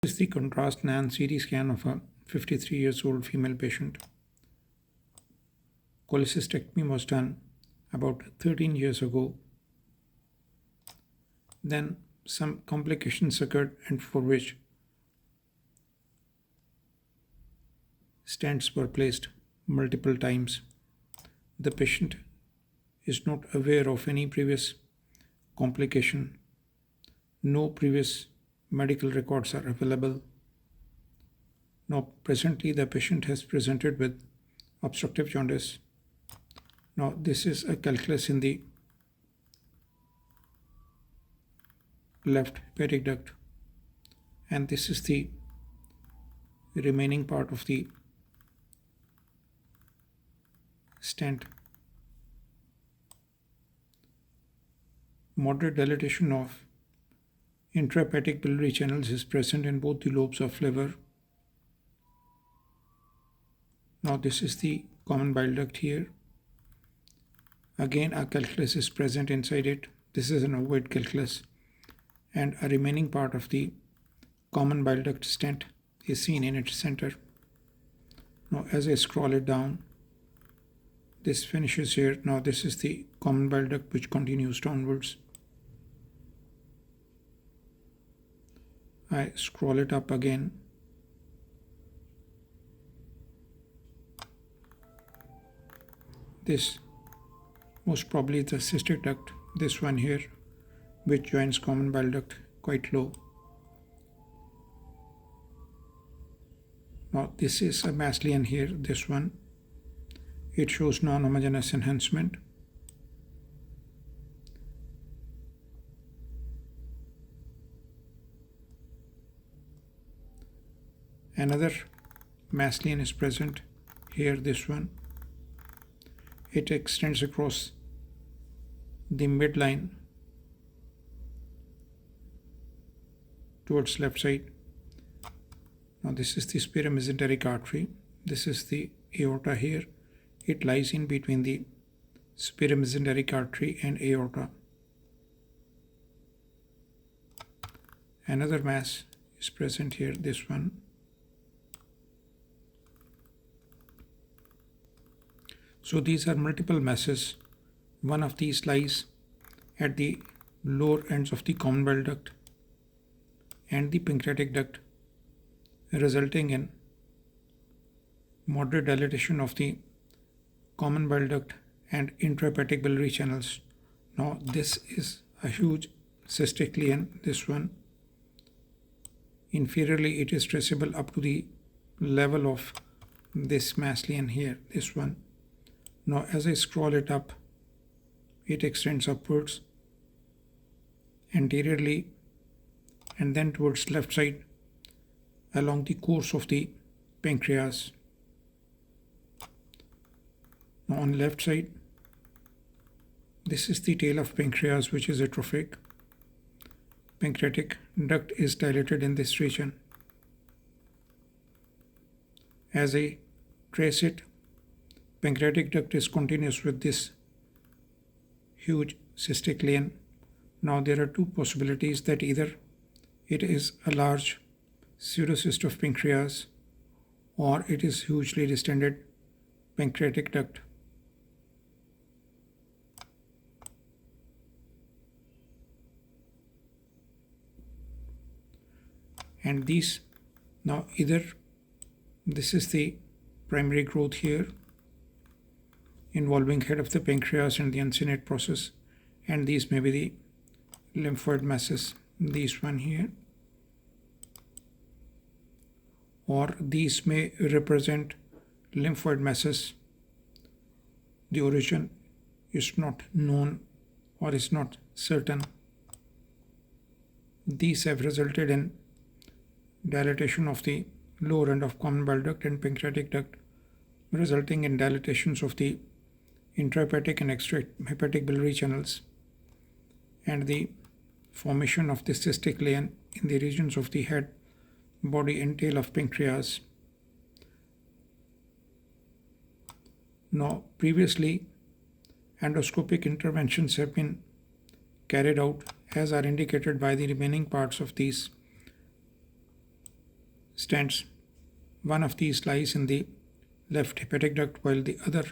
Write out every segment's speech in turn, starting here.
This is the contrast NAN CT scan of a 53 years old female patient. Cholecystectomy was done about 13 years ago. Then some complications occurred, and for which stents were placed multiple times. The patient is not aware of any previous complication. No previous medical records are available. Now, presently, the patient has presented with obstructive jaundice. Now, this is a calculus in the left hepatic duct, and this is the remaining part of the stent. Moderate dilatation of intrahepatic biliary channels is present in both the lobes of liver. Now this is the common bile duct here. Again, a calculus is present inside it. This is an ovoid calculus, and a remaining part of the common bile duct stent is seen in its center. Now as I scroll it down, this finishes here. Now this is the common bile duct which continues downwards. I scroll it up again. This most probably is the cystic duct, this one here, which joins common bile duct quite low. Now this is a mass lesion here, this one. It shows non-homogeneous enhancement. Another mass lesion is present here, this one. It extends across the midline towards left side. Now this is the spiromesenteric artery. This is the aorta here. It lies in between the spiromesenteric artery and aorta. Another mass is present here, this one. So these are multiple masses. One of these lies at the lower ends of the common bile duct and the pancreatic duct, resulting in moderate dilatation of the common bile duct and intrahepatic biliary channels. Now this is a huge cystic lesion, this one. Inferiorly, it is traceable up to the level of this mass lesion here, this one. Now as I scroll it up, it extends upwards, anteriorly, and then towards left side along the course of the pancreas. Now on left side, this is the tail of pancreas, which is atrophic. Pancreatic duct is dilated in this region. As I trace it, pancreatic duct is continuous with this huge cystic lesion. Now there are two possibilities, that either it is a large pseudocyst of pancreas or it is hugely distended pancreatic duct. And these, now either this is the primary growth here involving head of the pancreas and the uncinate process, and these may be the lymphoid masses, these one here, or these may represent lymphoid masses. The origin is not known or is not certain. These have resulted in dilatation of the lower end of common bile duct and pancreatic duct, resulting in dilatations of the intrahepatic and extrahepatic biliary channels, and the formation of the cystic lesion in the regions of the head, body, and tail of pancreas. Now, previously, endoscopic interventions have been carried out, as are indicated by the remaining parts of these stents. One of these lies in the left hepatic duct, while the other,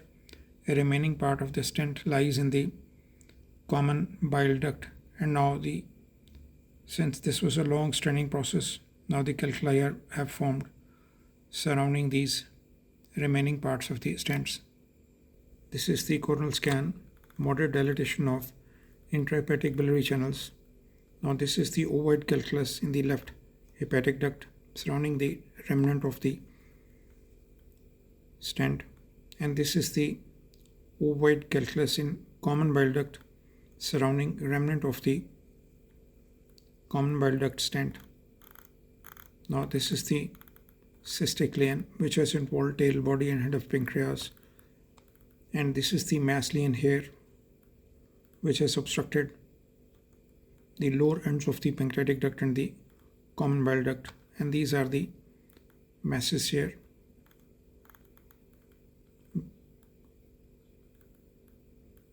a remaining part of the stent, lies in the common bile duct. And now since this was a long staining process, now the calculi have formed surrounding these remaining parts of the stents. This is the coronal scan, moderate dilatation of intrahepatic biliary channels. Now this is the ovoid calculus in the left hepatic duct surrounding the remnant of the stent, and this is the ovoid calculus in common bile duct surrounding remnant of the common bile duct stent. Now this is the cystic lesion which has involved tail, body and head of pancreas, and this is the mass lesion here which has obstructed the lower ends of the pancreatic duct and the common bile duct, and these are the masses here.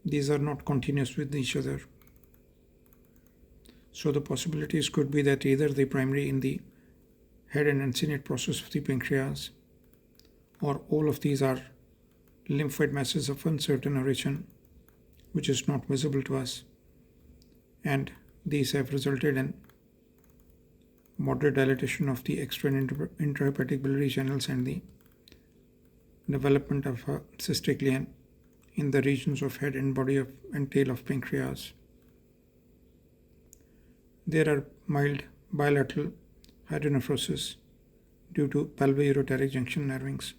These are not continuous with each other. So the possibilities could be that either the primary in the head and uncinate process of the pancreas, or all of these are lymphoid masses of uncertain origin which is not visible to us, and these have resulted in moderate dilatation of the extra and intrahepatic biliary channels and the development of a cystic lesion in the regions of head and body and tail of pancreas. There are mild bilateral hydronephrosis due to pelvic ureteric junction nervings.